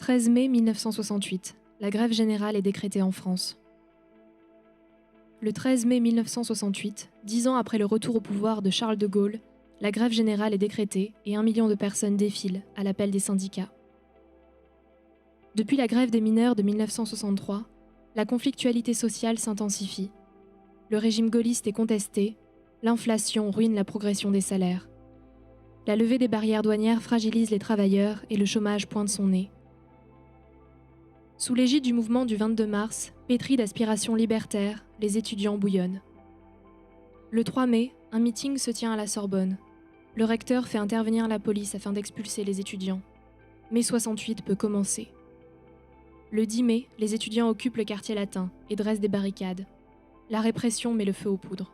13 mai 1968, la grève générale est décrétée en France. Le 13 mai 1968, 10 ans après le retour au pouvoir de Charles de Gaulle, la grève générale est décrétée et 1 million de personnes défilent à l'appel des syndicats. Depuis la grève des mineurs de 1963, la conflictualité sociale s'intensifie. Le régime gaulliste est contesté, l'inflation ruine la progression des salaires. La levée des barrières douanières fragilise les travailleurs et le chômage pointe son nez. Sous l'égide du mouvement du 22 mars, pétri d'aspirations libertaires, les étudiants bouillonnent. Le 3 mai, un meeting se tient à la Sorbonne. Le recteur fait intervenir la police afin d'expulser les étudiants. Mai 68 peut commencer. Le 10 mai, les étudiants occupent le quartier latin et dressent des barricades. La répression met le feu aux poudres.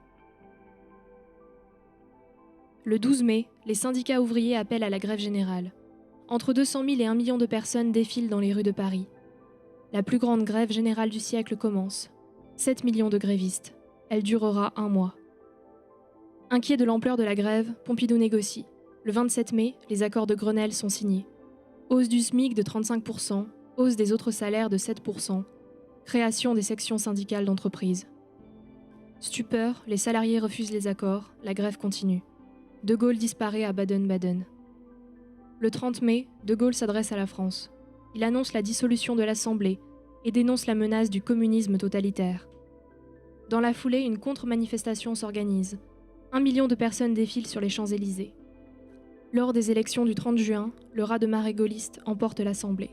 Le 12 mai, les syndicats ouvriers appellent à la grève générale. Entre 200 000 et 1 million de personnes défilent dans les rues de Paris. La plus grande grève générale du siècle commence. 7 millions de grévistes. Elle durera 1 mois. Inquiet de l'ampleur de la grève, Pompidou négocie. Le 27 mai, les accords de Grenelle sont signés. Hausse du SMIC de 35%, hausse des autres salaires de 7%, création des sections syndicales d'entreprise. Stupeur, les salariés refusent les accords, la grève continue. De Gaulle disparaît à Baden-Baden. Le 30 mai, De Gaulle s'adresse à la France. Il annonce la dissolution de l'Assemblée et dénonce la menace du communisme totalitaire. Dans la foulée, une contre-manifestation s'organise. 1 million de personnes défilent sur les Champs-Élysées. Lors des élections du 30 juin, le raz-de-marée gaulliste emporte l'Assemblée.